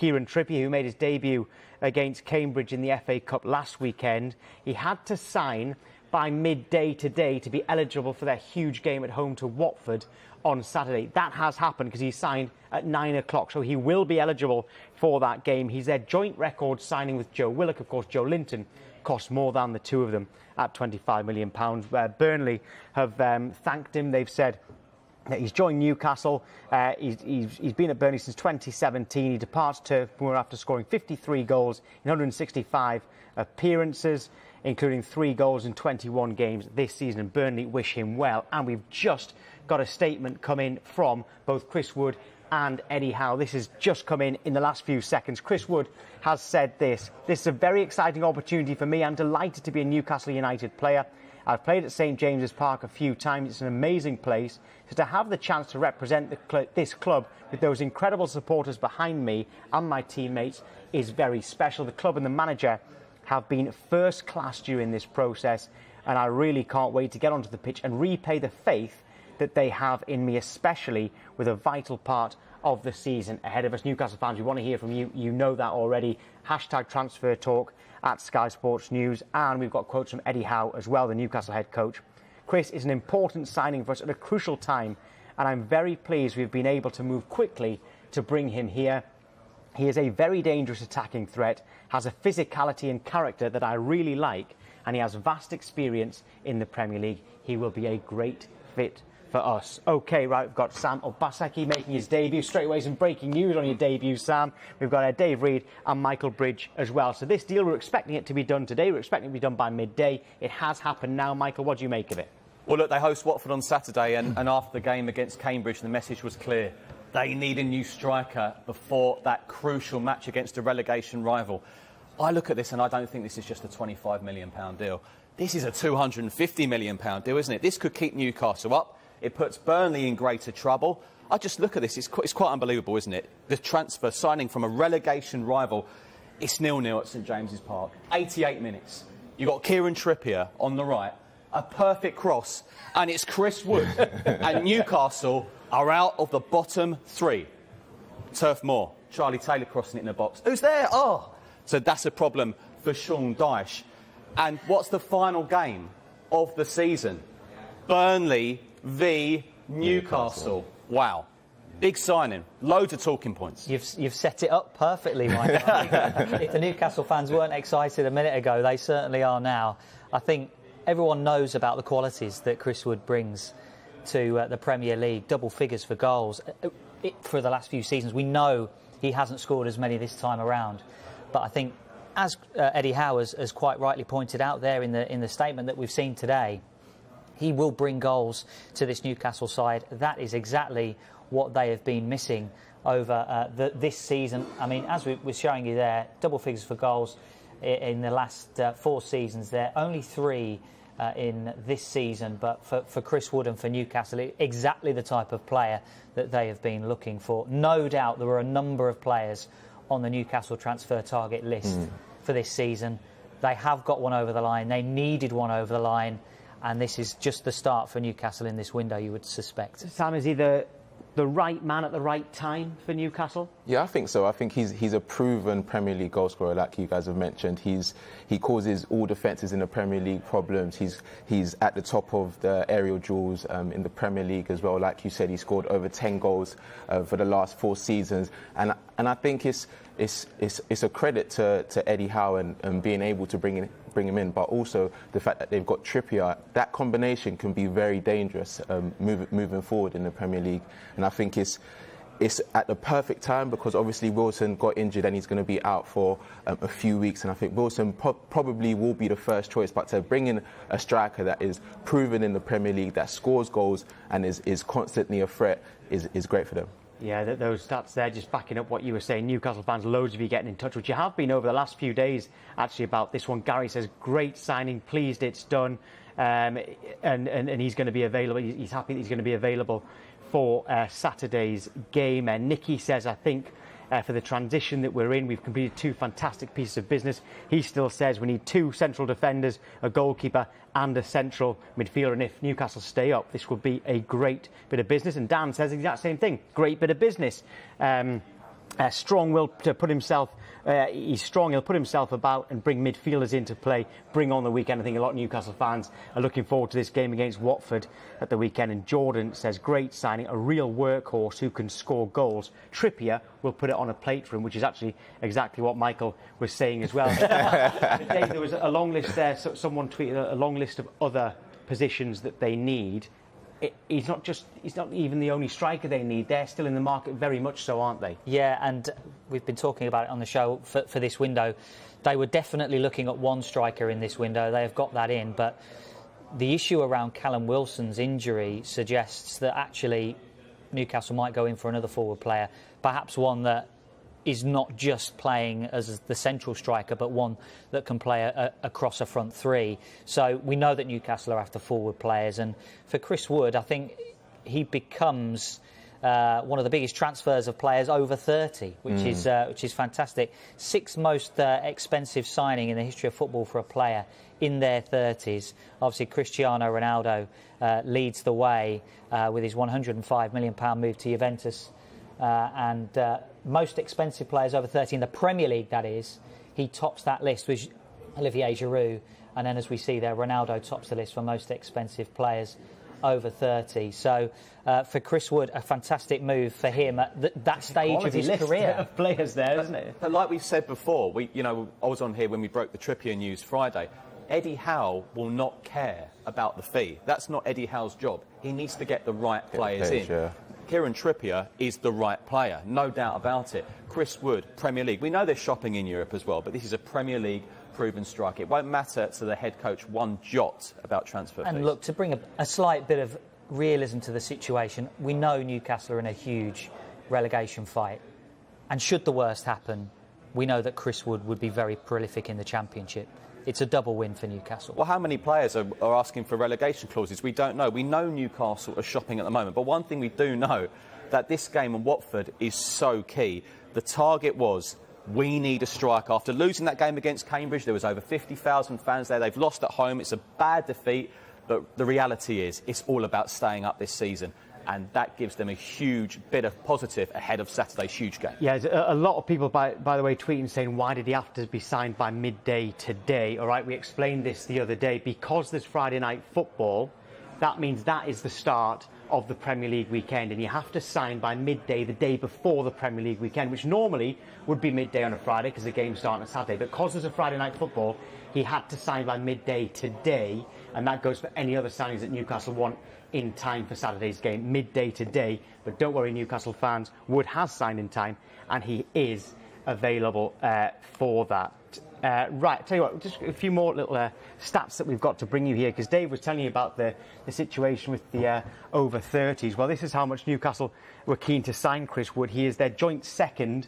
Kieran Trippier, who made his debut against Cambridge in the FA Cup last weekend. He had to sign by midday today to be eligible for their huge game at home to Watford on Saturday. That has happened because he signed at 9 o'clock, so he will be eligible for that game. He's their joint record signing with Joe Willock. Of course, Joe Linton cost more than the two of them at £25 million. Burnley have thanked him. They've said that he's joined Newcastle. He's been at Burnley since 2017. He departs to Moore after scoring 53 goals in 165 appearances, including 3 goals in 21 games this season. And Burnley wish him well. And we've just got a statement come in from both Chris Wood and Eddie Howe. This has just come in the last few seconds. Chris Wood has said this: "This is a very exciting opportunity for me. I'm delighted to be a Newcastle United player. I've played at St James's Park a few times. It's an amazing place. So to have the chance to represent this club with those incredible supporters behind me and my teammates is very special. The club and the manager have been first class during this process, and I really can't wait to get onto the pitch and repay the faith that they have in me, especially with a vital part of the season ahead of us." Newcastle fans, we want to hear from you. You know that already. Hashtag transfer talk at Sky Sports News. And we've got quotes from Eddie Howe as well, the Newcastle head coach. "Chris is an important signing for us at a crucial time, and I'm very pleased we've been able to move quickly to bring him here. He is a very dangerous attacking threat, has a physicality and character that I really like, and he has vast experience in the Premier League. He will be a great fit for us." OK, right, we've got Sam Obaseki making his debut. Straight away, some breaking news on your debut, Sam. We've got Dave Reed and Michael Bridge as well. So this deal, we're expecting it to be done today. We're expecting it to be done by midday. It has happened now. Michael, what do you make of it? Well, look, they host Watford on Saturday, and after the game against Cambridge, the message was clear. They need a new striker before that crucial match against a relegation rival. I look at this and I don't think this is just a £25 million deal. This is a £250 million deal, isn't it? This could keep Newcastle up. It puts Burnley in greater trouble. I just look at this. It's quite unbelievable, isn't it? The transfer signing from a relegation rival. It's 0-0 at St James's Park. 88 minutes. You've got Kieran Trippier on the right. A perfect cross. And it's Chris Wood. And Newcastle are out of the bottom 3. Turf Moor. Charlie Taylor crossing it in the box. Who's there? Oh! So that's a problem for Sean Dyche. And what's the final game of the season? Burnley v Newcastle. Wow. Big signing. Loads of talking points. You've set it up perfectly, Mike. If the Newcastle fans weren't excited a minute ago, they certainly are now. I think everyone knows about the qualities that Chris Wood brings to the Premier League. Double figures for goals for the last few seasons. We know he hasn't scored as many this time around. But I think, as Eddie Howe has quite rightly pointed out there in the statement that we've seen today, he will bring goals to this Newcastle side. That is exactly what they have been missing over this season. I mean, as we were showing you there, double figures for goals in the last 4 seasons there. Only 3 in this season, but for Chris Wood and for Newcastle, exactly the type of player that they have been looking for. No doubt there were a number of players on the Newcastle transfer target list for this season. They have got one over the line. They needed one over the line. And this is just the start for Newcastle in this window, you would suspect. Sam, is he the right man at the right time for Newcastle? Yeah, I think so. I think he's a proven Premier League goalscorer, like you guys have mentioned. He causes all defences in the Premier League problems. He's at the top of the aerial duels in the Premier League as well. Like you said, he scored over 10 goals for the last 4 seasons. And I think it's a credit to Eddie Howe and being able to bring him in, but also the fact that they've got Trippier. That combination can be very dangerous moving forward in the Premier League. And I think it's at the perfect time, because obviously Wilson got injured and he's going to be out for a few weeks, and I think Wilson probably will be the first choice. But to bring in a striker that is proven in the Premier League, that scores goals and is constantly a threat is great for them. Yeah, those stats there just backing up what you were saying. Newcastle fans, loads of you getting in touch, which you have been over the last few days, actually, about this one. Gary says, great signing, pleased it's done. And he's going to be available. He's happy that he's going to be available for Saturday's game. And Nicky says, I think for the transition that we're in, we've completed 2 fantastic pieces of business. He still says we need 2 central defenders, a goalkeeper and a central midfielder. And if Newcastle stay up, this will be a great bit of business. And Dan says the exact same thing. Great bit of business. strong will to put himself. He's strong. He'll put himself about and bring midfielders into play. Bring on the weekend. I think a lot of Newcastle fans are looking forward to this game against Watford at the weekend. And Jordan says, great signing, a real workhorse who can score goals. Trippier will put it on a plate for him, which is actually exactly what Michael was saying as well. Dave, there was a long list there. So someone tweeted a long list of other positions that they need. He's not even the only striker they need. They're still in the market very much so, aren't they? Yeah, and we've been talking about it on the show for this window. They were definitely looking at one striker in this window. They have got that in, but the issue around Callum Wilson's injury suggests that actually Newcastle might go in for another forward player, perhaps one that is not just playing as the central striker, but one that can play across a front three. So we know that Newcastle are after forward players, and for Chris Wood, I think he becomes one of the biggest transfers of players over 30, which is fantastic. Sixth most expensive signing in the history of football for a player in their 30s. Obviously, Cristiano Ronaldo leads the way with his £105 million move to Juventus. And most expensive players over 30 in the Premier League, that is. He tops that list with Olivier Giroud. And then, as we see there, Ronaldo tops the list for most expensive players over 30. So, for Chris Wood, a fantastic move for him at that stage of his career. Of players there, isn't it? But like we've said before, I was on here when we broke the Trippier news Friday. Eddie Howe will not care about the fee. That's not Eddie Howe's job. He needs to get the right players in. Yeah. Kieran Trippier is the right player, no doubt about it. Chris Wood, Premier League. We know they're shopping in Europe as well, but this is a Premier League proven striker. It won't matter to the head coach one jot about transfer fees. And look, to bring a slight bit of realism to the situation, we know Newcastle are in a huge relegation fight. And should the worst happen, we know that Chris Wood would be very prolific in the Championship. It's a double win for Newcastle. Well, how many players are asking for relegation clauses? We don't know. We know Newcastle are shopping at the moment. But one thing we do know, that this game in Watford is so key. The target was, we need a striker. After losing that game against Cambridge, there was over 50,000 fans there. They've lost at home. It's a bad defeat. But the reality is, it's all about staying up this season. And that gives them a huge bit of positive ahead of Saturday's huge game. Yeah, there's a lot of people, by the way, tweeting saying, why did he have to be signed by midday today? All right, we explained this the other day. Because there's Friday night football, that means that is the start of the Premier League weekend, and you have to sign by midday the day before the Premier League weekend, which normally would be midday on a Friday because the game's starting on Saturday. But because there's a Friday night football, he had to sign by midday today, and that goes for any other signings that Newcastle want in time for Saturday's game, midday today. But don't worry, Newcastle fans, Wood has signed in time, and he is available for that. Right, tell you what, just a few more little stats that we've got to bring you here, because Dave was telling you about the situation with the over 30s. Well, this is how much Newcastle were keen to sign Chris Wood. He is their joint second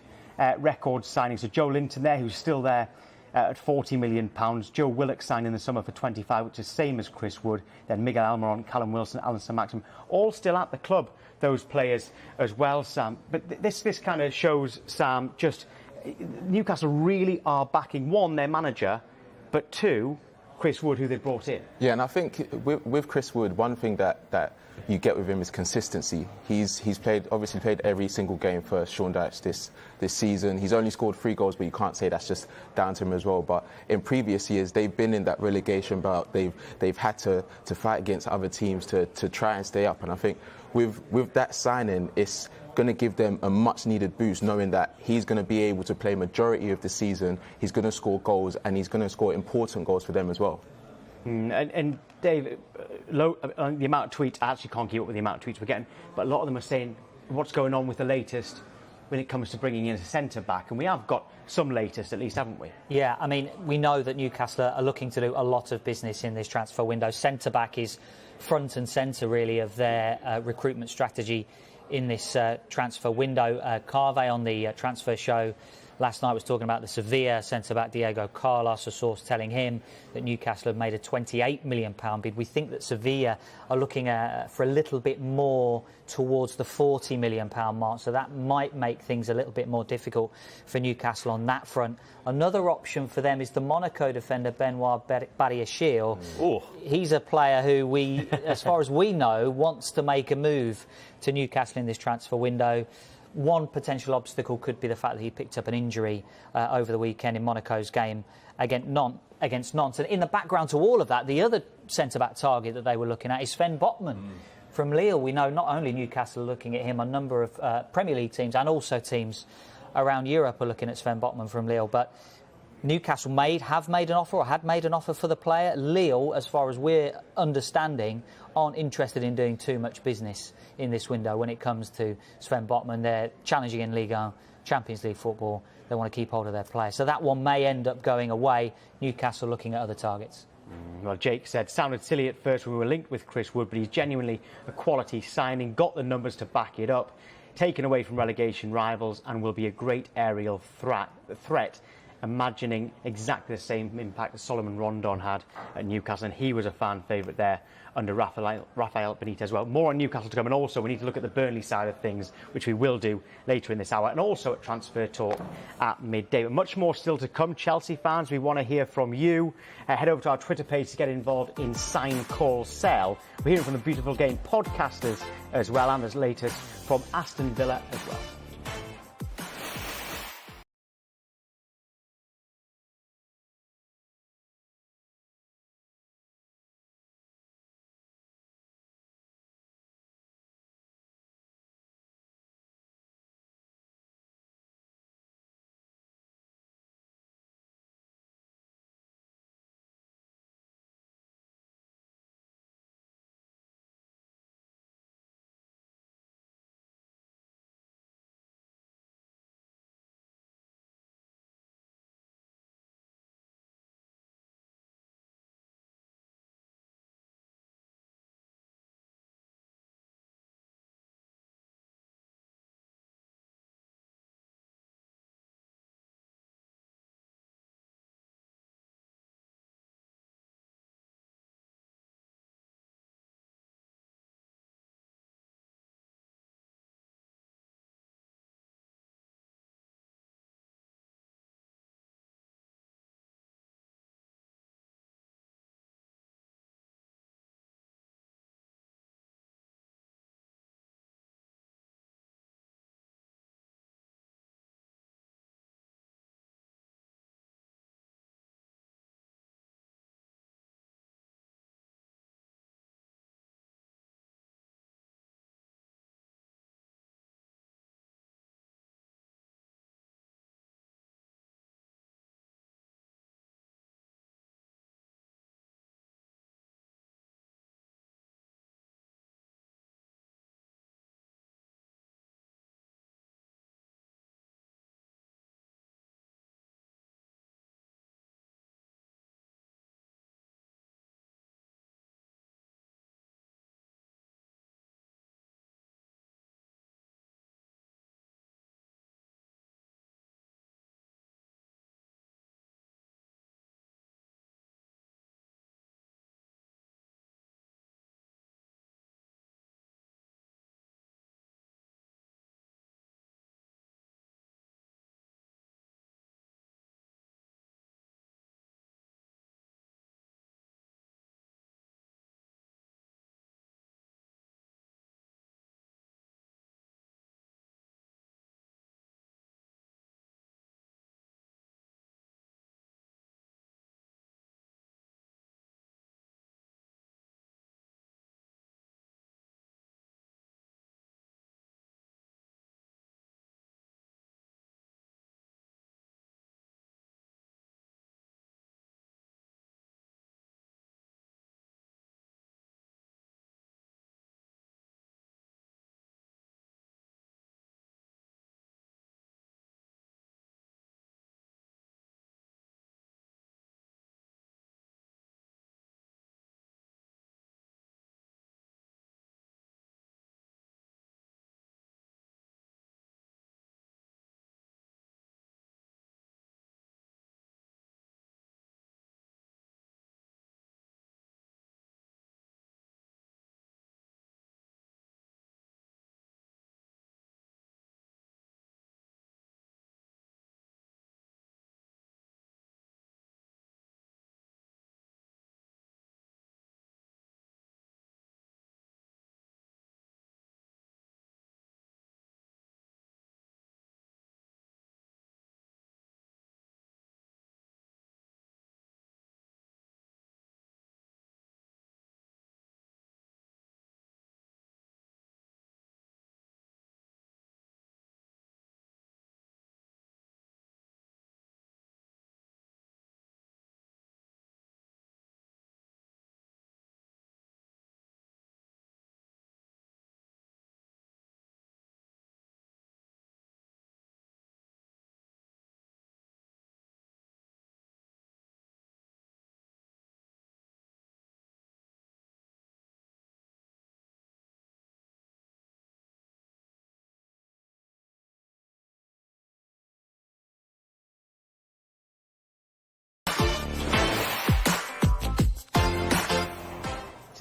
record signing. So Joe Linton there, who's still there at £40 million. Joe Willock signed in the summer for 25, which is same as Chris Wood. Then Miguel Almiron, Callum Wilson, Alan Saint-Maximin, all still at the club, those players as well, Sam. But this kind of shows, Sam, just Newcastle really are backing, one, their manager, but two, Chris Wood, who they brought in. Yeah, and I think with Chris Wood, one thing that you get with him is consistency. He's obviously played every single game for Sean Dyche this season. He's only scored 3 goals, but you can't say that's just down to him as well. But in previous years, they've been in that relegation bout. They've had to fight against other teams to try and stay up. And I think with that signing, it's going to give them a much needed boost, knowing that he's going to be able to play majority of the season. He's going to score goals, and he's going to score important goals for them as well. And Dave, the amount of tweets, I actually can't keep up with the amount of tweets we're getting, but a lot of them are saying what's going on with the latest when it comes to bringing in a centre-back, and we have got some latest at least, haven't we? Yeah, I mean, we know that Newcastle are looking to do a lot of business in this transfer window. Centre-back is front and centre, really, of their recruitment strategy in this transfer window. Carve on the transfer show last night was talking about the Sevilla centre-back Diego Carlos, a source telling him that Newcastle have made a £28 million bid. We think that Sevilla are looking for a little bit more towards the £40 million mark, so that might make things a little bit more difficult for Newcastle on that front. Another option for them is the Monaco defender Benoit Barrios. He's a player who we, as far as we know, wants to make a move to Newcastle in this transfer window. One potential obstacle could be the fact that he picked up an injury over the weekend in Monaco's game against Nantes. And in the background to all of that, the other centre-back target that they were looking at is Sven Botman from Lille. We know not only Newcastle are looking at him, a number of Premier League teams and also teams around Europe are looking at Sven Botman from Lille. But Newcastle had made an offer for the player. Lille, as far as we're understanding, aren't interested in doing too much business in this window when it comes to Sven Botman. They're challenging in Ligue 1, Champions League football. They want to keep hold of their player. So that one may end up going away. Newcastle looking at other targets. Well, Jake said, sounded silly at first when we were linked with Chris Wood, but he's genuinely a quality signing, got the numbers to back it up, taken away from relegation rivals, and will be a great aerial threat. Imagining exactly the same impact that Solomon Rondon had at Newcastle, and he was a fan favourite there under Rafael Benitez as well. More on Newcastle to come, and also we need to look at the Burnley side of things, which we will do later in this hour, and also at Transfer Talk at midday. But much more still to come. Chelsea fans, we want to hear from you. Head over to our Twitter page to get involved in Sign, Call, Sell. We're hearing from the Beautiful Game podcasters as well, and as latest from Aston Villa as well.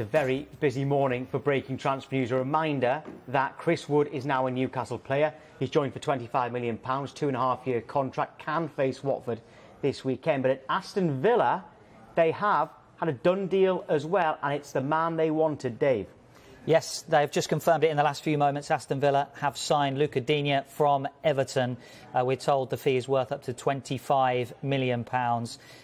a very busy morning for breaking transfer news. A reminder that Chris Wood is now a Newcastle player. He's joined for £25 million, 2.5-year contract, can face Watford this weekend. But at Aston Villa, they have had a done deal as well, and it's the man they wanted, Dave. Yes, they've just confirmed it in the last few moments. Aston Villa have signed Luca Digne from Everton. We're told the fee is worth up to £25 million.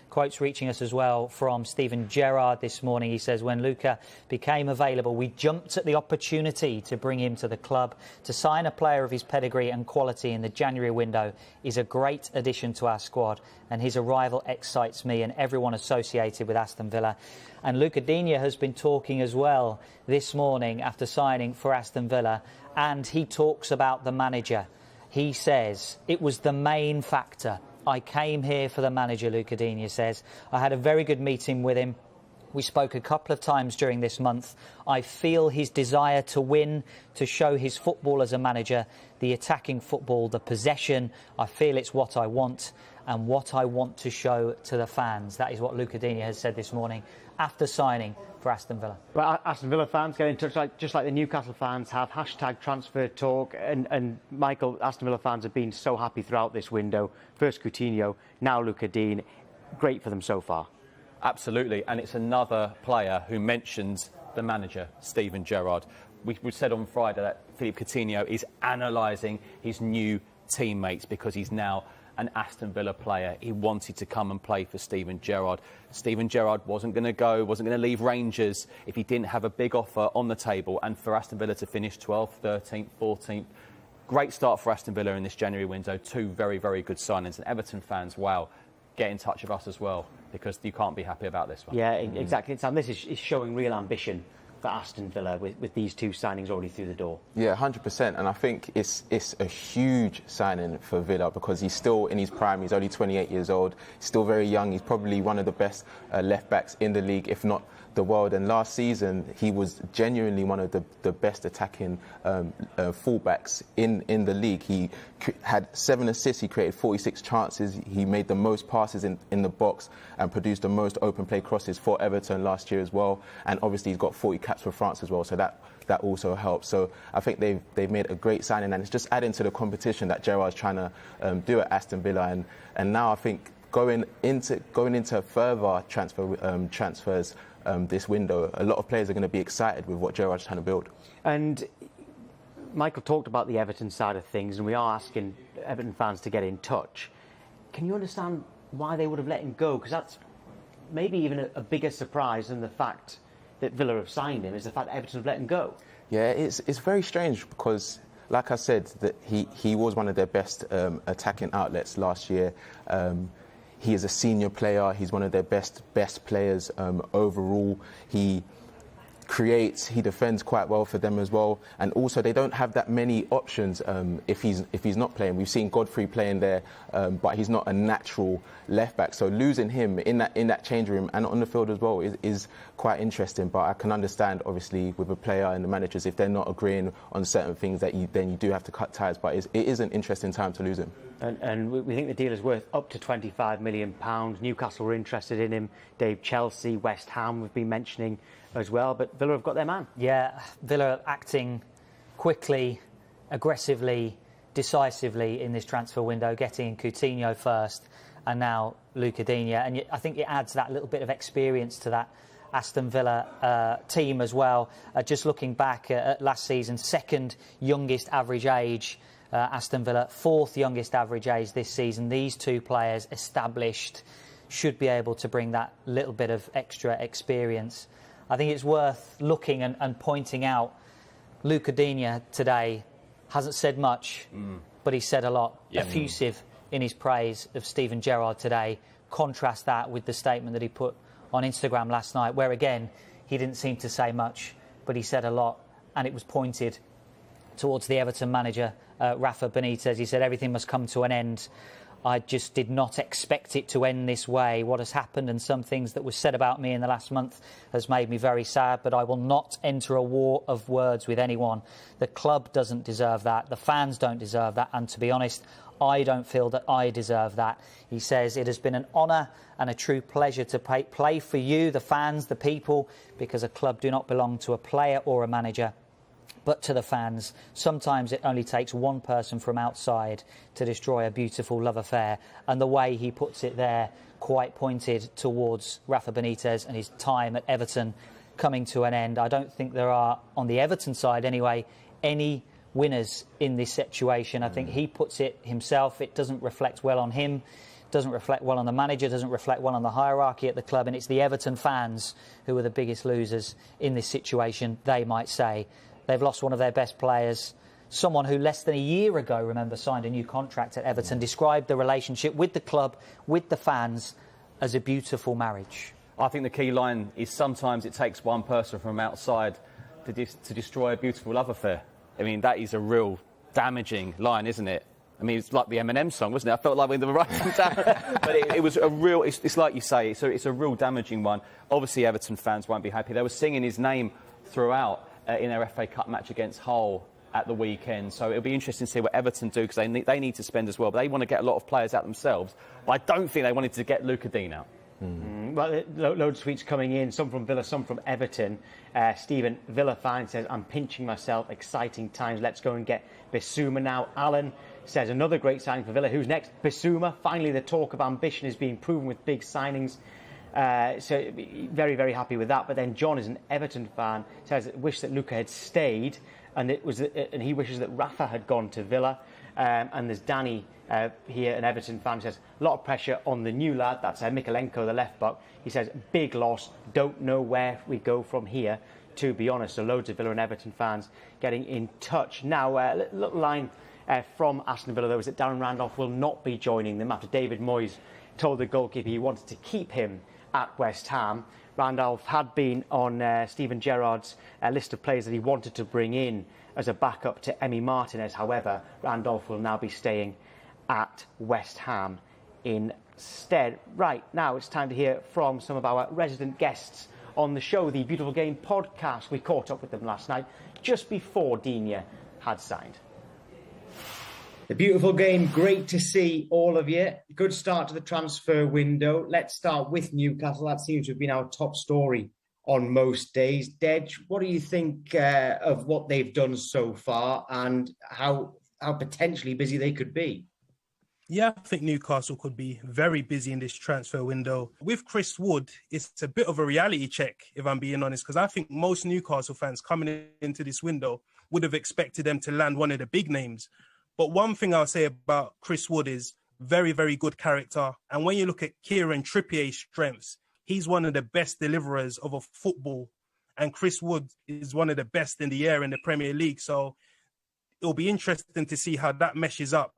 Quotes reaching us as well from Steven Gerrard this morning. He says, when Luca became available, we jumped at the opportunity to bring him to the club. To sign a player of his pedigree and quality in the January window is a great addition to our squad, and his arrival excites me and everyone associated with Aston Villa. And Luca Digne has been talking as well this morning after signing for Aston Villa, and he talks about the manager. He says, it was the main factor. I came here for the manager, Luca Digne says. I had a very good meeting with him. We spoke a couple of times during this month. I feel his desire to win, to show his football as a manager, the attacking football, the possession. I feel it's what I want and what I want to show to the fans. That is what Luca Digne has said this morning after signing for Aston Villa. Well, Aston Villa fans get in touch, just like the Newcastle fans have, hashtag transfer talk. And Michael, Aston Villa fans have been so happy throughout this window. First Coutinho, now Luca Digne. Great for them so far. Absolutely, and it's another player who mentions the manager, Steven Gerrard. We said on Friday that Philippe Coutinho is analysing his new teammates because he's now an Aston Villa player. He wanted to come and play for Steven Gerrard. Steven Gerrard wasn't going to leave Rangers if he didn't have a big offer on the table. And for Aston Villa to finish 12th, 13th, 14th, great start for Aston Villa in this January window. Two very, very good signings. And Everton fans, wow, get in touch with us as well, because you can't be happy about this one. Yeah, exactly. Sam, this is showing real ambition for Aston Villa with these two signings already through the door. Yeah, 100%. And I think it's a huge signing for Villa because he's still in his prime. He's only 28 years old. He's still very young. He's probably one of the best left-backs in the league, if not the world. And last season, he was genuinely one of the best attacking fullbacks in the league. He had 7 assists. He created 46 chances. He made the most passes in the box and produced the most open play crosses for Everton last year as well. And obviously, he's got 40 caps for France as well, so that also helps. So I think they've made a great signing, and it's just adding to the competition that Gerrard's trying to do at Aston Villa. And now I think going into further transfers this window, a lot of players are going to be excited with what Gerrard's trying to build. And Michael talked about the Everton side of things, and we are asking Everton fans to get in touch. Can you understand why they would have let him go? Because that's maybe even a bigger surprise than the fact that Villa have signed him, is the fact that Everton have let him go. Yeah, it's very strange because, like I said, that he was one of their best attacking outlets last year. He is a senior player. He's one of their best players overall. He creates, he defends quite well for them as well, and also they don't have that many options if he's not playing. We've seen Godfrey playing there, but he's not a natural left back, so losing him in that change room and on the field as well is quite interesting. But I can understand, obviously, with a player and the managers, if they're not agreeing on certain things, that you do have to cut ties. But it is an interesting time to lose him. And we think the deal is worth up to £25 million. Newcastle were interested in him. Dave, Chelsea, West Ham we've been mentioning as well. But Villa have got their man. Yeah, Villa acting quickly, aggressively, decisively in this transfer window, getting Coutinho first and now Luca Digne. And I think it adds that little bit of experience to that Aston Villa team as well. Just looking back at last season, second youngest average age. Aston Villa, fourth youngest average age this season. These two players, established, should be able to bring that little bit of extra experience. I think it's worth looking and pointing out Luca Digne today hasn't said much, but he said a lot. Effusive in his praise of Steven Gerrard today. Contrast that with the statement that he put on Instagram last night, where again he didn't seem to say much, but he said a lot, and it was pointed towards the Everton manager, Rafa Benitez. He said everything must come to an end. I just did not expect it to end this way. What has happened and some things that were said about me in the last month has made me very sad, but I will not enter a war of words with anyone. The club doesn't deserve that. The fans don't deserve that. And to be honest, I don't feel that I deserve that. He says, it has been an honour and a true pleasure to play for you, the fans, the people, because a club do not belong to a player or a manager, but to the fans. Sometimes it only takes one person from outside to destroy a beautiful love affair. And the way he puts it there, quite pointed towards Rafa Benitez and his time at Everton coming to an end. I don't think there are, on the Everton side anyway, any winners in this situation. I think he puts it himself. It doesn't reflect well on him, doesn't reflect well on the manager, doesn't reflect well on the hierarchy at the club, and it's the Everton fans who are the biggest losers in this situation, they might say. They've lost one of their best players, someone who less than a year ago, remember, signed a new contract at Everton, described the relationship with the club, with the fans, as a beautiful marriage. I think the key line is sometimes it takes one person from outside to destroy a beautiful love affair. I mean, that is a real damaging line, isn't it? I mean, it's like the Eminem song, wasn't it? I felt like we were writing down. But it was a real, it's like you say, it's a real damaging one. Obviously, Everton fans won't be happy. They were singing his name throughout in their FA Cup match against Hull at the weekend. So it'll be interesting to see what Everton do, because they need to spend as well. But they want to get a lot of players out themselves. But I don't think they wanted to get Luca Digne out. Well, loads of tweets coming in, some from Villa, some from Everton. Stephen Villa fan says, I'm pinching myself, exciting times, let's go and get Bissouma now. Alan says, another great signing for Villa. Who's next? Bissouma. Finally, the talk of ambition is being proven with big signings. So very, very happy with that. But then John is an Everton fan, says, wish that Luca had stayed, and he wishes that Rafa had gone to Villa. And there's Danny here, an Everton fan, who says, a lot of pressure on the new lad. That's Mikalenko, the left back. He says, big loss, don't know where we go from here, to be honest. So loads of Villa and Everton fans getting in touch. Now, a little line from Aston Villa, though, is that Darren Randolph will not be joining them after David Moyes told the goalkeeper he wanted to keep him at West Ham. Randolph had been on Steven Gerrard's list of players that he wanted to bring in as a backup to Emi Martinez. However, Randolph will now be staying at West Ham instead. Right, now it's time to hear from some of our resident guests on the show, the Beautiful Game podcast. We caught up with them last night, just before Denier had signed. The Beautiful Game, great to see all of you. Good start to the transfer window. Let's start with Newcastle. That seems to have been our top story on most days. Dej, what do you think of what they've done so far and how potentially busy they could be? Yeah, I think Newcastle could be very busy in this transfer window. With Chris Wood, it's a bit of a reality check, if I'm being honest, because I think most Newcastle fans coming into this window would have expected them to land one of the big names. But one thing I'll say about Chris Wood is very, very good character. And when you look at Kieran Trippier's strengths, he's one of the best deliverers of a football. And Chris Wood is one of the best in the air in the Premier League. So it'll be interesting to see how that meshes up.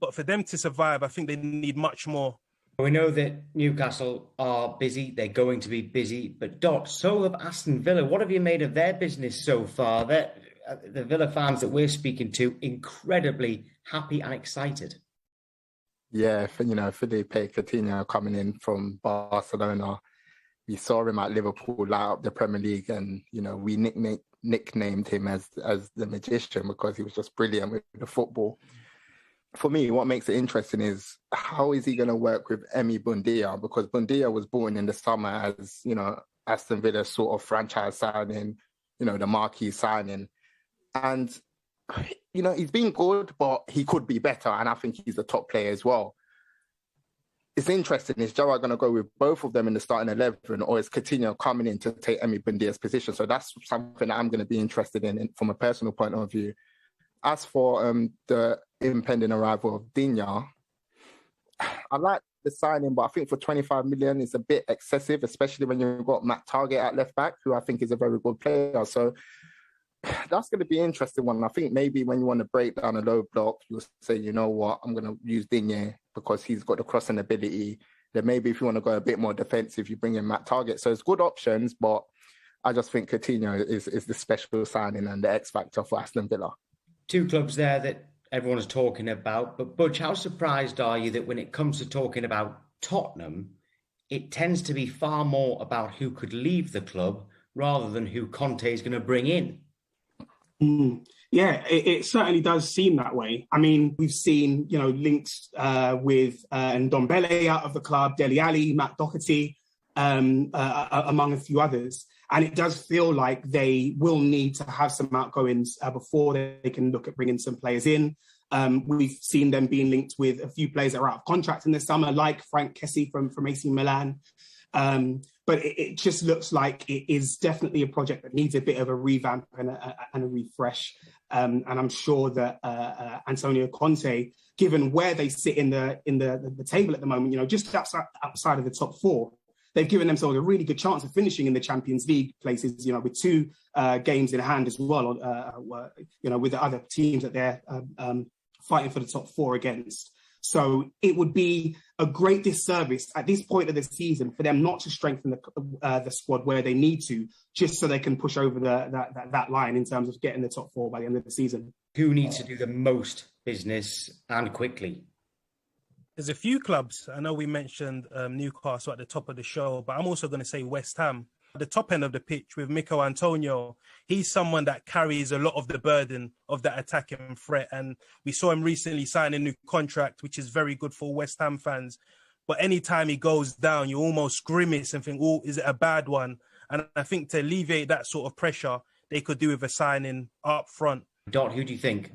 But for them to survive, I think they need much more. We know that Newcastle are busy. They're going to be busy. But Dot, so have Aston Villa. What have you made of their business so far? The Villa fans that we're speaking to, incredibly happy and excited. Yeah, Felipe Coutinho coming in from Barcelona. We saw him at Liverpool light up the Premier League, and we nicknamed him as the magician because he was just brilliant with the football. For me, what makes it interesting is how is he going to work with Emi Buendia, because Buendia was born in the summer as Aston Villa's sort of franchise signing, the marquee signing. And, he's been good, but he could be better. And I think he's a top player as well. It's interesting. Is Gerrard going to go with both of them in the starting 11, or is Coutinho coming in to take Emi Buendia's position? So that's something that I'm going to be interested in from a personal point of view. As for the impending arrival of Digne, I like the signing, but I think for 25 million, it's a bit excessive, especially when you've got Matt Targett at left back, who I think is a very good player. So that's going to be an interesting one. I think maybe when you want to break down a low block, you'll say, you know what, I'm going to use Digne because he's got the crossing ability. Then maybe if you want to go a bit more defensive, you bring in Matt Targett. So it's good options, but I just think Coutinho is the special signing and the X factor for Aston Villa. Two clubs there that everyone's talking about. But Butch, how surprised are you that when it comes to talking about Tottenham, it tends to be far more about who could leave the club rather than who Conte is going to bring in? Yeah, it certainly does seem that way. I mean, we've seen, links with Ndombele out of the club, Dele Alli, Matt Doherty, among a few others. And it does feel like they will need to have some outgoings before they can look at bringing some players in. We've seen them being linked with a few players that are out of contract in the summer, like Frank Kessie from AC Milan. But it just looks like it is definitely a project that needs a bit of a revamp and a refresh. And I'm sure that Antonio Conte, given where they sit in the table at the moment, just outside of the top four, they've given themselves a really good chance of finishing in the Champions League places, with 2 games in hand as well, with the other teams that they're fighting for the top 4 against. So it would be a great disservice at this point of the season for them not to strengthen the squad where they need to, just so they can push over that line in terms of getting the top 4 by the end of the season. Who needs to do the most business and quickly? There's a few clubs. I know we mentioned Newcastle at the top of the show, but I'm also going to say West Ham. At the top end of the pitch with Mikel Antonio, he's someone that carries a lot of the burden of that attacking threat. And we saw him recently sign a new contract, which is very good for West Ham fans. But anytime he goes down, you almost grimace and think, oh, is it a bad one? And I think to alleviate that sort of pressure, they could do with a signing up front. Dot, who do you think?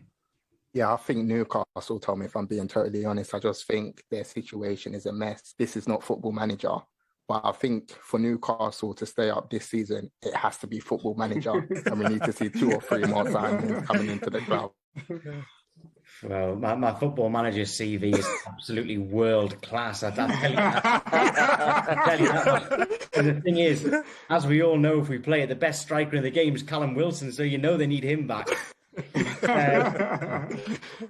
Yeah, I think Newcastle, Tommy, if I'm being totally honest, I just think their situation is a mess. This is not Football Manager. But I think for Newcastle to stay up this season, it has to be Football Manager. And we need to see 2 or 3 more signings coming into the club. Well, my Football Manager CV is absolutely world class. I tell you that. And the thing is, as we all know, if we play it, the best striker in the game is Callum Wilson, so they need him back.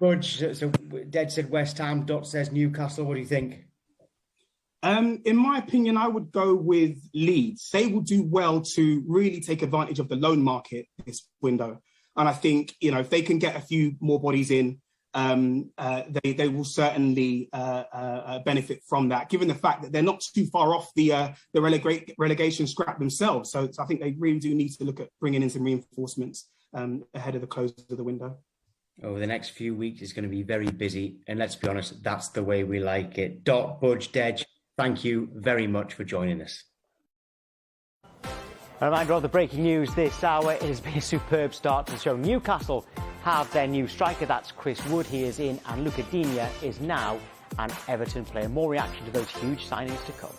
Budge, so Ded said West Ham, Dot says Newcastle. What do you think? In my opinion, I would go with Leeds. They will do well to really take advantage of the loan market this window. And I think, if they can get a few more bodies in, they will certainly benefit from that, given the fact that they're not too far off the relegation scrap themselves. So I think they really do need to look at bringing in some reinforcements ahead of the close of the window. Over the next few weeks, it's going to be very busy. And let's be honest, that's the way we like it. Dot, Budge, Dej, thank you very much for joining us. A reminder of the breaking news this hour. It has been a superb start to the show. Newcastle have their new striker, that's Chris Wood. He is in, and Luca Digne is now an Everton player. More reaction to those huge signings to come.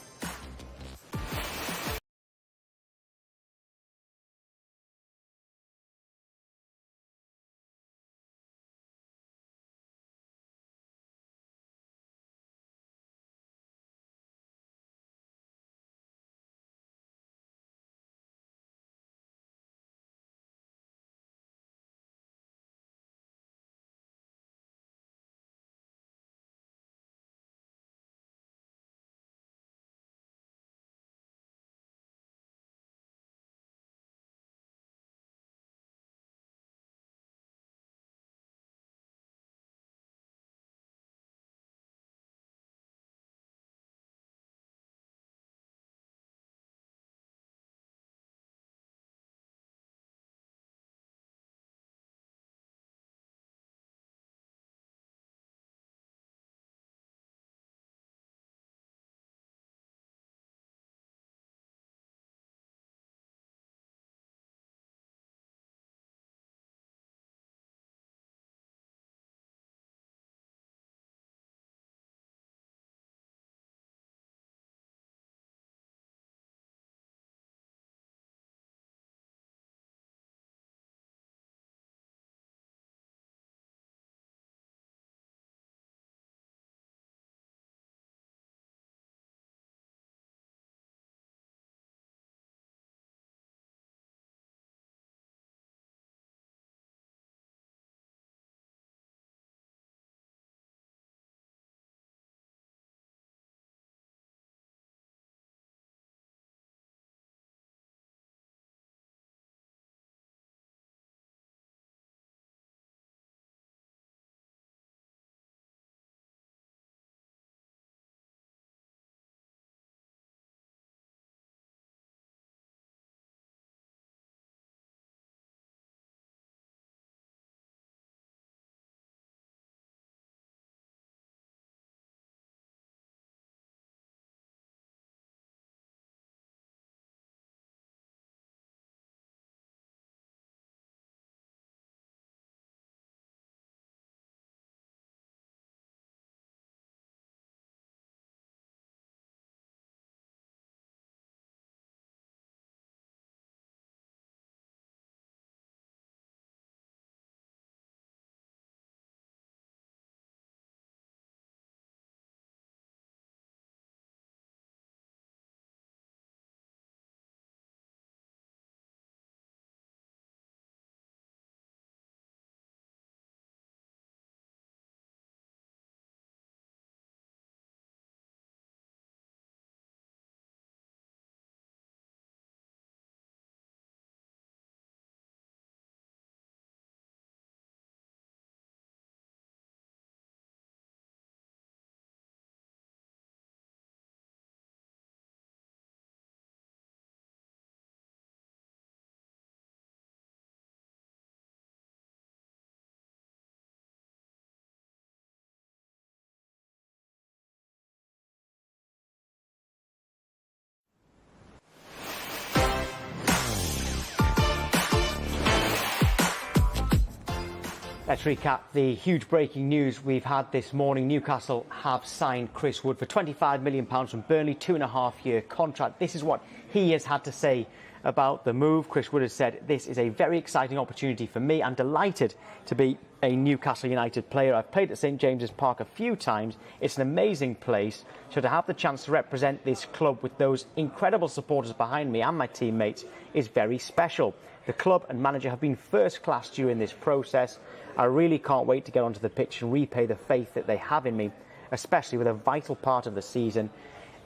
Let's recap the huge breaking news we've had this morning. Newcastle have signed Chris Wood for £25 million from Burnley, 2.5-year contract. This is what he has had to say about the move. Chris Wood has said, "This is a very exciting opportunity for me. I'm delighted to be a Newcastle United player. I've played at St James's Park a few times. It's an amazing place. So to have the chance to represent this club with those incredible supporters behind me and my teammates is very special. The club and manager have been first class during this process. I really can't wait to get onto the pitch and repay the faith that they have in me, especially with a vital part of the season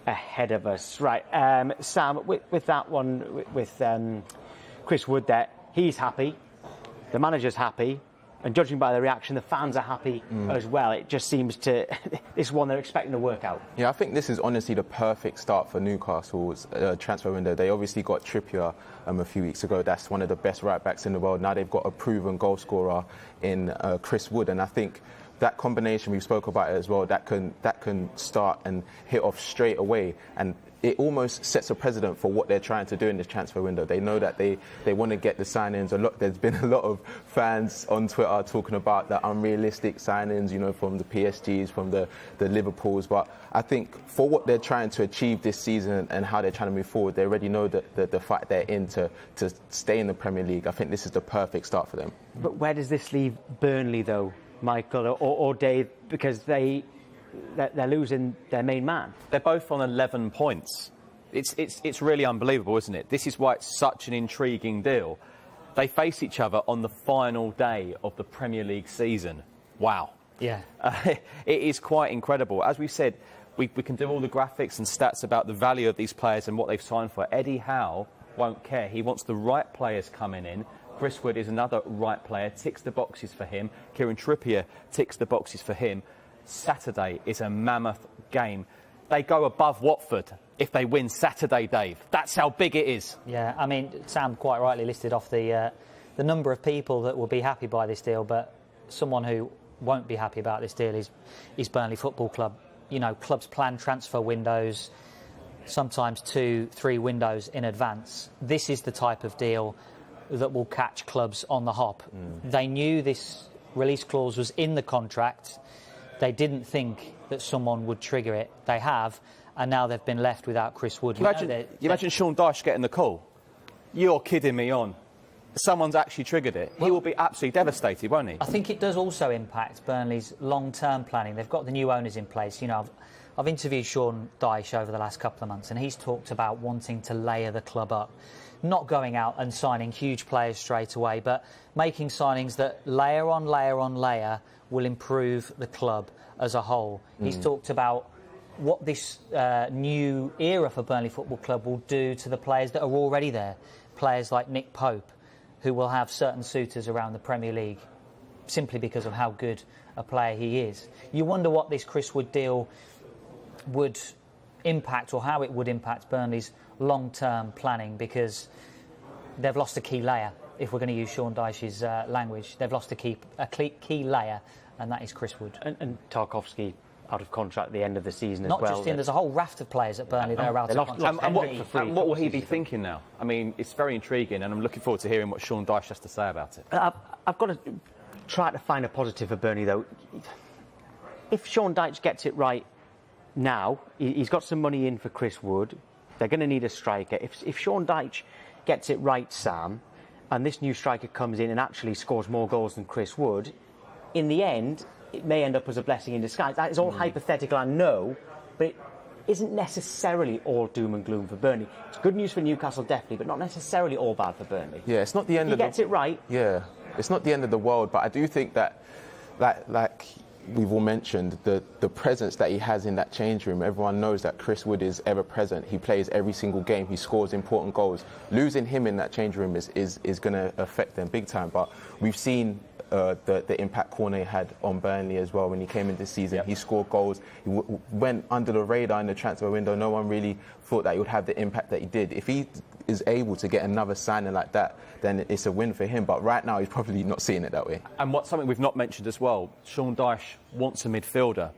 ahead of us." Right, Sam, with that one, with Chris Wood there, he's happy, the manager's happy, and judging by the reaction, the fans are happy as well. It just seems to, this one they're expecting to work out. Yeah, I think this is honestly the perfect start for Newcastle's transfer window. They obviously got Trippier a few weeks ago. That's one of the best right-backs in the world. Now they've got a proven goal scorer in Chris Wood, and I think that combination, we spoke about it as well, that can start and hit off straight away, and it almost sets a precedent for what they're trying to do in this transfer window. They know that they want to get the signings. There's been a lot of fans on Twitter talking about the unrealistic signings, you know, from the PSGs, from the Liverpools. But I think for what they're trying to achieve this season and how they're trying to move forward, they already know that the fight they're in to stay in the Premier League. I think this is the perfect start for them. But where does this leave Burnley, though, Michael or Dave? Because they're losing their main man. They're both on 11 points. It's really unbelievable, isn't it? This is why it's such an intriguing deal. They face each other on the final day of the Premier League season. Wow. Yeah. It is quite incredible. As we said, we can do all the graphics and stats about the value of these players and what they've signed for. Eddie Howe won't care. He wants the right players coming in. Chris Wood is another right player, ticks the boxes for him. Kieran Trippier ticks the boxes for him. Saturday is a mammoth game. They go above Watford if they win Saturday, Dave. That's how big it is. Yeah, I mean, Sam quite rightly listed off the number of people that will be happy by this deal, but someone who won't be happy about this deal is Burnley Football Club. You know, clubs plan transfer windows, sometimes 2-3 windows in advance. This is the type of deal that will catch clubs on the hop. They knew this release clause was in the contract. They didn't think that someone would trigger it. They have, and now they've been left without Chris Wood. You imagine Sean Dyche getting the call? You're kidding me on. Someone's actually triggered it. He will be absolutely devastated, won't he? I think it does also impact Burnley's long-term planning. They've got the new owners in place. You know, I've interviewed Sean Dyche over the last couple of months, and he's talked about wanting to layer the club up. Not going out and signing huge players straight away, but making signings that layer on layer on layer will improve the club as a whole. He's talked about what this new era for Burnley Football Club will do to the players that are already there. Players like Nick Pope, who will have certain suitors around the Premier League simply because of how good a player he is. You wonder what this Chris Wood deal would impact, or how it would impact Burnley's long-term planning, because they've lost a key layer. If we're going to use Sean Dyche's language, they've lost a key layer, and that is Chris Wood. And Tarkowski out of contract at the end of the season Not as well. just him, there's a whole raft of players at Burnley that are out of contract. And what will he be thinking now? I mean, it's very intriguing, and I'm looking forward to hearing what Sean Dyche has to say about it. I've got to try to find a positive for Burnley, though. If Sean Dyche gets it right now, he's got some money in for Chris Wood. They're going to need a striker. If Sean Dyche gets it right, Sam, and this new striker comes in and actually scores more goals than Chris Wood, in the end, it may end up as a blessing in disguise. That is all hypothetical, I know, but it isn't necessarily all doom and gloom for Burnley. It's good news for Newcastle, definitely, but not necessarily all bad for Burnley. Yeah, it's not the end of He gets it right. Yeah, it's not the end of the world, but I do think that, like we've all mentioned, the presence that he has in that change room. Everyone knows that Chris Wood is ever present. He plays every single game. He scores important goals. Losing him in that change room is going to affect them big time. But we've seen the impact Cornet had on Burnley as well when he came into the season. Yep. He scored goals. He went under the radar in the transfer window. No one really thought that he would have the impact that he did. If he is able to get another signing like that, then it's a win for him. But right now, he's probably not seeing it that way. And something we've not mentioned as well, Sean Dyche wants a midfielder.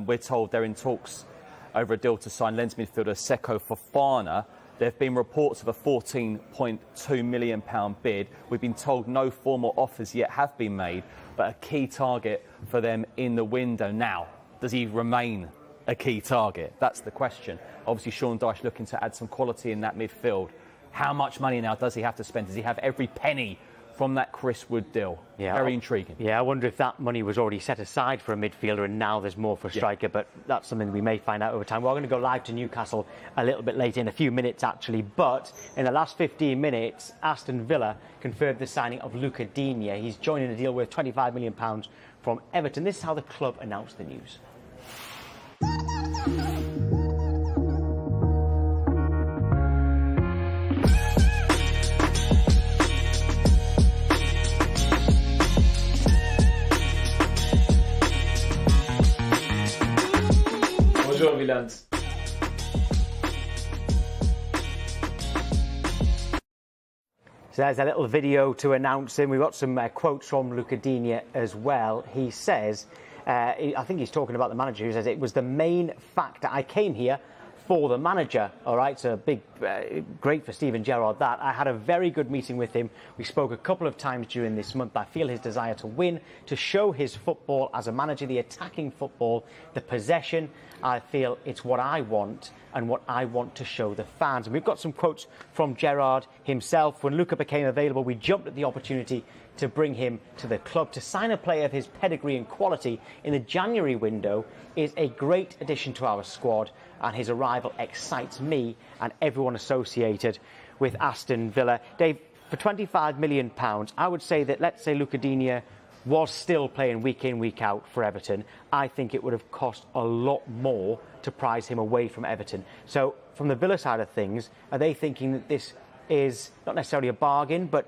We're told they're in talks over a deal to sign lens midfielder Seko Fofana. There have been reports of a £14.2 million bid. We've been told no formal offers yet have been made, but a key target for them in the window. Now, does he remain a key target? That's the question. Obviously, Sean Dyche looking to add some quality in that midfield. How much money now does he have to spend? Does he have every penny from that Chris Wood deal? Yeah, very intriguing. Yeah, I wonder if that money was already set aside for a midfielder and now there's more for a striker, but that's something we may find out over time. We're going to go live to Newcastle a little bit later, in a few minutes actually, but in the last 15 minutes, Aston Villa confirmed the signing of Luca Digne. He's joining a deal worth £25 million from Everton. This is how the club announced the news. Bonjour, villains. So there's a little video to announce him. We've got some quotes from Luca Digne as well. He says, I think he's talking about the manager, who says, it was the main factor. I came here for the manager. All right, so big, great for Steven Gerrard that. I had a very good meeting with him. We spoke a couple of times during this month. I feel his desire to win, to show his football as a manager, the attacking football, the possession. I feel it's what I want and what I want to show the fans. And we've got some quotes from Gerrard himself. When Luca became available, we jumped at the opportunity to bring him to the club. To sign a player of his pedigree and quality in the January window is a great addition to our squad, and his arrival excites me and everyone associated with Aston Villa. Dave, for £25 million, I would say that, let's say Luca Digne was still playing week in, week out for Everton, I think it would have cost a lot more to prize him away from Everton. So from the Villa side of things, are they thinking that this is not necessarily a bargain, but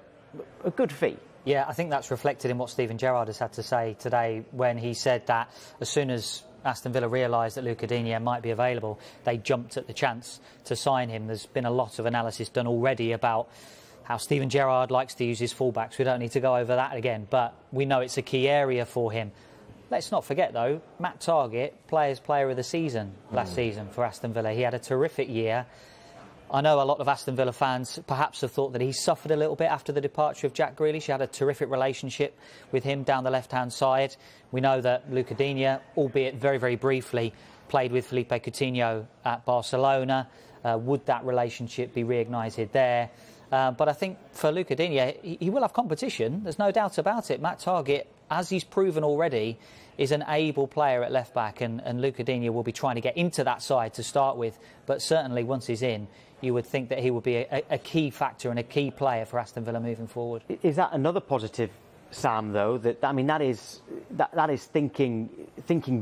a good fee? Yeah, I think that's reflected in what Steven Gerrard has had to say today, when he said that as soon as Aston Villa realised that Luca Digne might be available, they jumped at the chance to sign him. There's been a lot of analysis done already about how Steven Gerrard likes to use his fullbacks. We don't need to go over that again, but we know it's a key area for him. Let's not forget, though, Matt Targett, player of the season last season for Aston Villa. He had a terrific year. I know a lot of Aston Villa fans perhaps have thought that he suffered a little bit after the departure of Jack Grealish. He had a terrific relationship with him down the left-hand side. We know that Luca Digne, albeit very, very briefly, played with Felipe Coutinho at Barcelona. Would that relationship be reignited there? But I think for Luca Digne, he will have competition. There's no doubt about it. Matt Targett, as he's proven already, is an able player at left-back, and Luca Digne will be trying to get into that side to start with. But certainly once he's in, you would think that he would be a key factor and a key player for Aston Villa moving forward. Is that another positive, Sam, though? That is thinking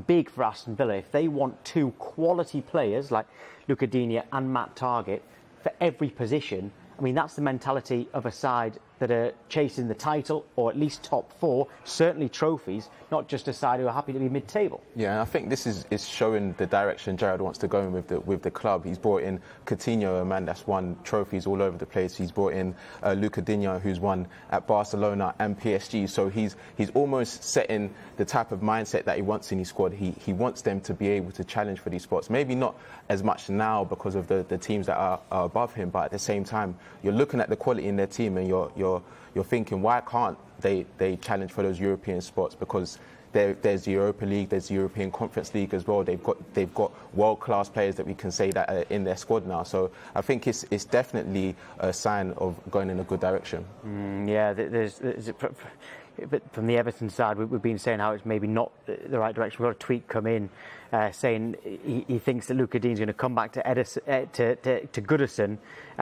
big for Aston Villa. If they want two quality players like Luca Digne and Matt Targett for every position, that's the mentality of a side that are chasing the title, or at least top four, certainly trophies, not just a side who are happy to be mid-table. Yeah, and I think this is showing the direction Gerrard wants to go in with the club. He's brought in Coutinho, a man that's won trophies all over the place. He's brought in Luca Digne, who's won at Barcelona and PSG. So he's almost setting the type of mindset that he wants in his squad. He wants them to be able to challenge for these spots. Maybe not as much now because of the teams that are above him, but at the same time, you're looking at the quality in their team and you're thinking, why can't they challenge for those European spots? Because there's the Europa League, there's the European Conference League as well. They've got world-class players that we can say that are in their squad now. So I think it's definitely a sign of going in a good direction. But from the Everton side, we've been saying how it's maybe not the right direction. We've got a tweet come in saying he thinks that Luca Digne's going to come back to Goodison,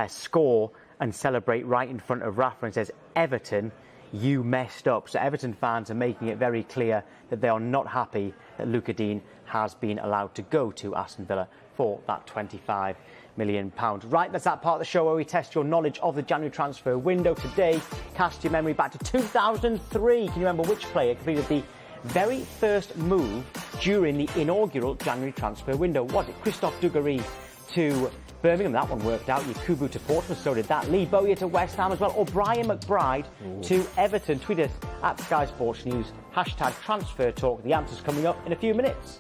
score and celebrate right in front of Rafa, and says, Everton, you messed up. So Everton fans are making it very clear that they are not happy that Luca Digne has been allowed to go to Aston Villa for that £25 million. Right, that's that part of the show where we test your knowledge of the January transfer window. Today, cast your memory back to 2003. Can you remember which player completed the very first move during the inaugural January transfer window? Was it Christophe Dugarry to Birmingham? That one worked out. Yakubu to Portsmouth, so did that. Lee Bowyer to West Ham as well. Or Brian McBride to Everton. Tweet us at Sky Sports News, #transfer talk. The answer's coming up in a few minutes.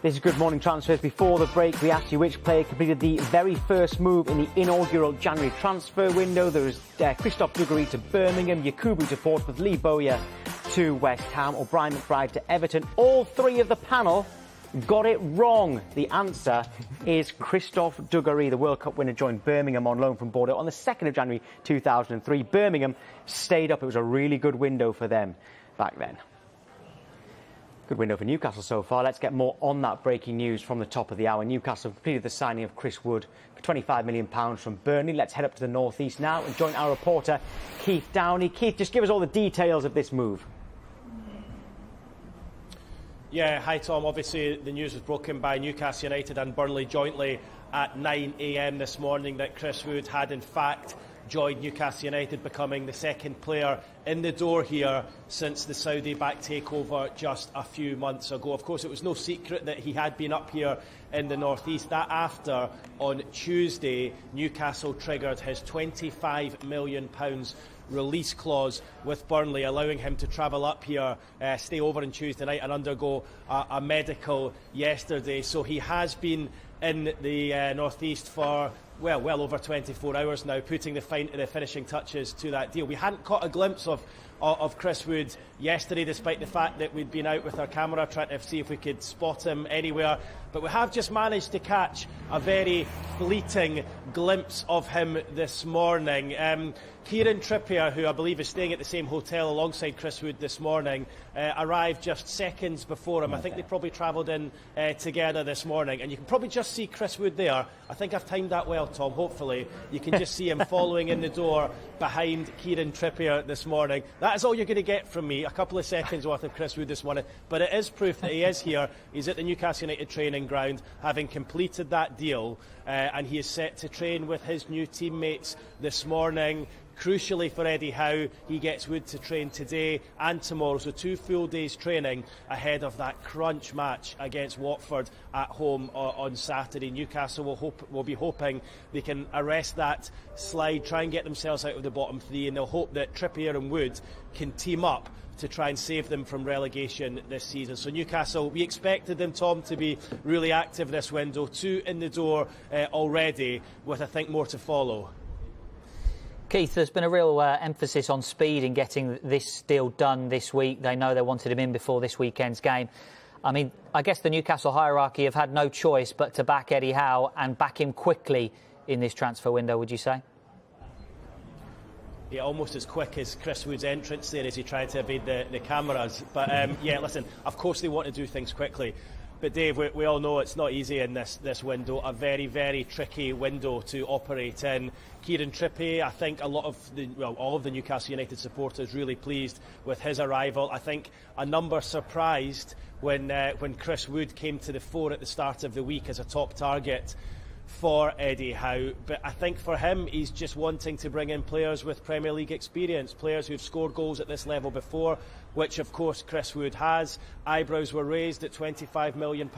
This is Good Morning Transfers. Before the break, we asked you which player completed the very first move in the inaugural January transfer window. There was Christophe Dugarry to Birmingham, Yakubu to Portsmouth, Lee Bowyer to West Ham, or Brian McBride to Everton. All three of the panel got it wrong. The answer is Christophe Dugarry, the World Cup winner, joined Birmingham on loan from Bordeaux on the 2nd of January 2003. Birmingham stayed up. It was a really good window for them back then. Good window for Newcastle so far. Let's get more on that breaking news from the top of the hour. Newcastle completed the signing of Chris Wood for £25 million from Burnley. Let's head up to the northeast now and join our reporter Keith Downey. Keith, just give us all the details of this move. Yeah, hi Tom. Obviously the news was broken by Newcastle United and Burnley jointly at 9 a.m. this morning that Chris Wood had in fact joined Newcastle United, becoming the second player in the door here since the Saudi-backed takeover just a few months ago. Of course, it was no secret that he had been up here in the northeast. That after, on Tuesday, Newcastle triggered his £25 million release clause with Burnley, allowing him to travel up here, stay over on Tuesday night and undergo a medical yesterday. So he has been in the northeast for well over 24 hours now, putting the finishing touches to that deal. We hadn't caught a glimpse of Chris Wood yesterday, despite the fact that we'd been out with our camera trying to see if we could spot him anywhere. But we have just managed to catch a very fleeting glimpse of him this morning. Kieran Trippier, who I believe is staying at the same hotel alongside Chris Wood this morning, arrived just seconds before him. I think they probably travelled in together this morning. And you can probably just see Chris Wood there. I think I've timed that well, Tom, hopefully. You can just see him following in the door behind Kieran Trippier this morning. That is all you're going to get from me, a couple of seconds worth of Chris Wood this morning. But it is proof that he is here. He's at the Newcastle United training ground, having completed that deal, and he is set to train with his new teammates this morning. Crucially for Eddie Howe, he gets Wood to train today and tomorrow, so 2 full days training ahead of that crunch match against Watford at home on Saturday. Newcastle will be hoping they can arrest that slide, try and get themselves out of the bottom three, and they'll hope that Trippier and Wood can team up to try and save them from relegation this season. So Newcastle, we expected them, Tom, to be really active this window. 2 in the door already, with I think more to follow. Keith, there's been a real emphasis on speed in getting this deal done this week. They know they wanted him in before this weekend's game. I mean, I guess the Newcastle hierarchy have had no choice but to back Eddie Howe and back him quickly in this transfer window, would you say? Yeah, almost as quick as Chris Wood's entrance there as he tried to evade the cameras. But yeah, listen, of course they want to do things quickly. But Dave, we all know it's not easy in this window, a very, very tricky window to operate in. Kieran Trippier, I think all of the Newcastle United supporters really pleased with his arrival. I think a number surprised when Chris Wood came to the fore at the start of the week as a top target for Eddie Howe. But I think for him, he's just wanting to bring in players with Premier League experience, players who've scored goals at this level before, which of course Chris Wood has. Eyebrows were raised at £25 million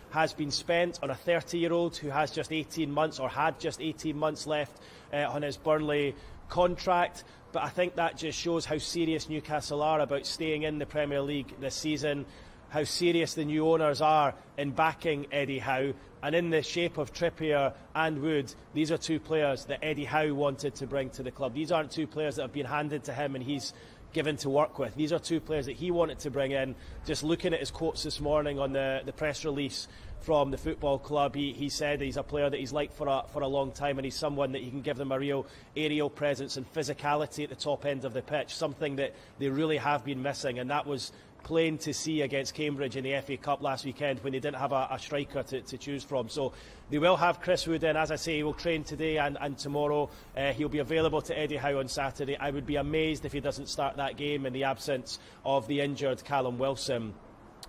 has been spent on a 30-year-old who has just 18 months or had just 18 months left on his Burnley contract. But I think that just shows how serious Newcastle are about staying in the Premier League this season, how serious the new owners are in backing Eddie Howe. And in the shape of Trippier and Wood, these are 2 players that Eddie Howe wanted to bring to the club. These aren't 2 players that have been handed to him and he's given to work with. These are 2 players that he wanted to bring in. Just looking at his quotes this morning on the press release from the football club, he said he's a player that he's liked for a long time, and he's someone that he can give them a real aerial presence and physicality at the top end of the pitch, something that they really have been missing, and that was plain to see against Cambridge in the FA Cup last weekend when they didn't have a striker to choose from. So they will have Chris Wood in. As I say, he will train today and tomorrow. He'll be available to Eddie Howe on Saturday. I would be amazed if he doesn't start that game in the absence of the injured Callum Wilson.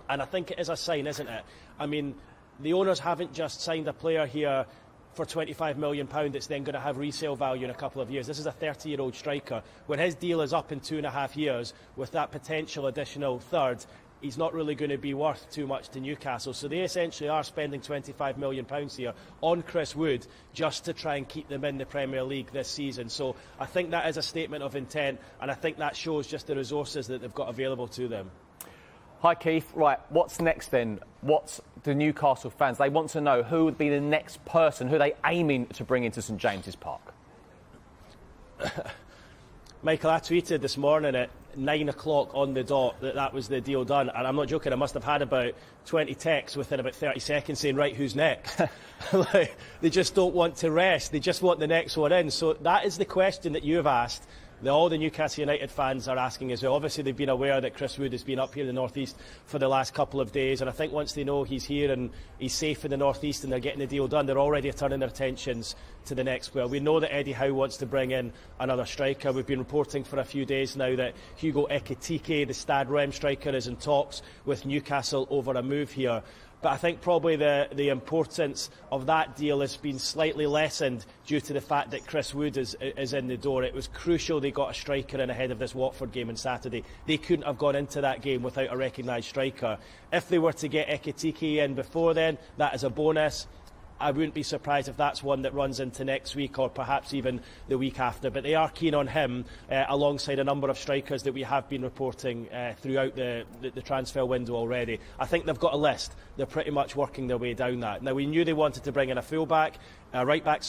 And I think it is a sign, isn't it? I mean, the owners haven't just signed a player here for £25 million that's then going to have resale value in a couple of years. This is a 30-year-old striker. When his deal is up in 2.5 years, with that potential additional third, he's not really going to be worth too much to Newcastle. So they essentially are spending £25 million here on Chris Wood just to try and keep them in the Premier League this season. So I think that is a statement of intent, and I think that shows just the resources that they've got available to them. Hi, Keith. Right, what's next then? What's the Newcastle fans? They want to know who would be the next person, who are they aiming to bring into St James's Park? Michael, I tweeted this morning at 9 o'clock on the dot that was the deal done. And I'm not joking, I must have had about 20 texts within about 30 seconds saying, right, who's next? Like, they just don't want to rest. They just want the next one in. So that is the question that you have asked. All the Newcastle United fans are asking as well. Obviously, they've been aware that Chris Wood has been up here in the North East for the last couple of days. And I think once they know he's here and he's safe in the North East and they're getting the deal done, they're already turning their attentions to the next player. We know that Eddie Howe wants to bring in another striker. We've been reporting for a few days now that Hugo Ekitike, the Stade Rennes striker, is in talks with Newcastle over a move here. But I think probably the importance of that deal has been slightly lessened due to the fact that Chris Wood is in the door. It was crucial they got a striker in ahead of this Watford game on Saturday. They couldn't have gone into that game without a recognised striker. If they were to get Ekitike in before then, that is a bonus. I wouldn't be surprised if that's one that runs into next week or perhaps even the week after. But they are keen on him alongside a number of strikers that we have been reporting throughout the transfer window already. I think they've got a list. They're pretty much working their way down that. Now, we knew they wanted to bring in a right back,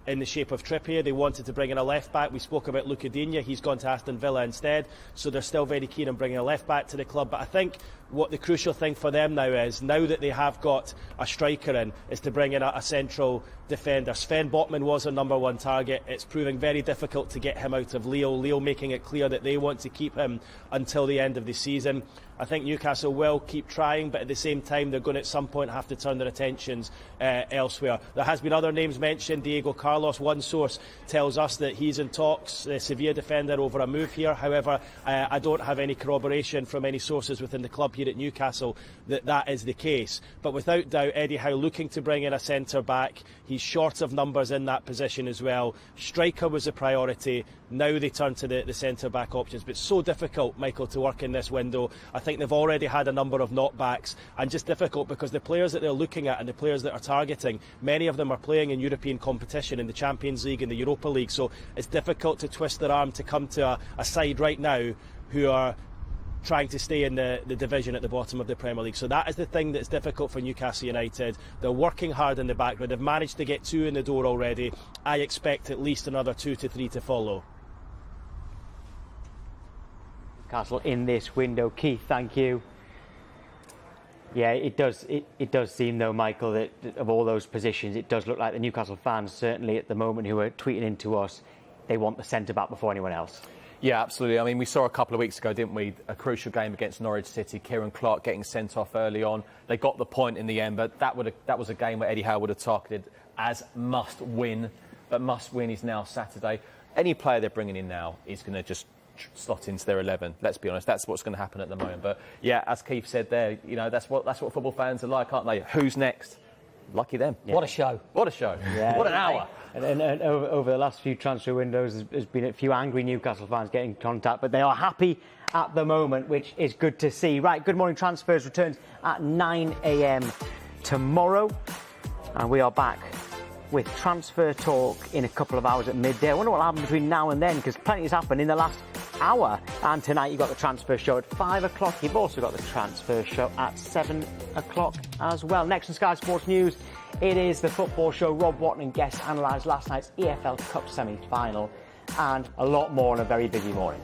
in the shape of Trippier. They wanted to bring in a left back. We spoke about Luca Digne. He's gone to Aston Villa instead. So they're still very keen on bringing a left back to the club. But I think what the crucial thing for them now is, now that they have got a striker in, is to bring in a central defender. Sven Botman was a number one target. It's proving very difficult to get him out of Lille making it clear that they want to keep him until the end of the season. I think Newcastle will keep trying, but at the same time they're going to at some point have to turn their attentions elsewhere. There has been other names mentioned. Diego Carlos, one source tells us that he's in talks, the Sevilla defender, over a move here. However, I don't have any corroboration from any sources within the club here at Newcastle that is the case. But without doubt, Eddie Howe looking to bring in a centre back. He's short of numbers in that position as well. Striker was a priority. Now they turn to the centre back options. But it's so difficult, Michael, to work in this window. I think they've already had a number of knockbacks, and just difficult because the players that they're looking at and the players that are targeting, many of them are playing in European competition, in the Champions League and the Europa League. So it's difficult to twist their arm to come to a side right now who are trying to stay in the division at the bottom of the Premier League. So that is the thing that's difficult for Newcastle United. They're working hard in the background. They've managed to get 2 in the door already. I expect at least another 2 to 3 to follow. Newcastle in this window. Keith, thank you. Yeah, it does seem though, Michael, that of all those positions, it does look like the Newcastle fans, certainly at the moment, who are tweeting into us, they want the centre back before anyone else. Yeah, absolutely. I mean, we saw a couple of weeks ago, didn't we, a crucial game against Norwich City, Kieran Clark getting sent off early on. They got the point in the end, but that was a game where Eddie Howe would have targeted as must win. But must win is now Saturday. Any player they're bringing in now is going to just slot into their 11. Let's be honest, that's what's going to happen at the moment. But yeah, as Keith said there, you know, that's what football fans are like, aren't they? Who's next? Lucky them. Yeah. What a show. What a show. Yeah. What an hour. And over the last few transfer windows, there's been a few angry Newcastle fans getting in contact, but they are happy at the moment, which is good to see. Right, Good Morning Transfers returns at 9 a.m. tomorrow, and we are back with transfer talk in a couple of hours at midday. I wonder what will happen between now and then, because plenty has happened in the last hour. And tonight you've got the transfer show at 5 o'clock. You've also got the transfer show at 7 o'clock as well. Next on Sky Sports News, it is the football show. Rob Watton and guests analyse last night's EFL Cup semi-final and a lot more on a very busy morning.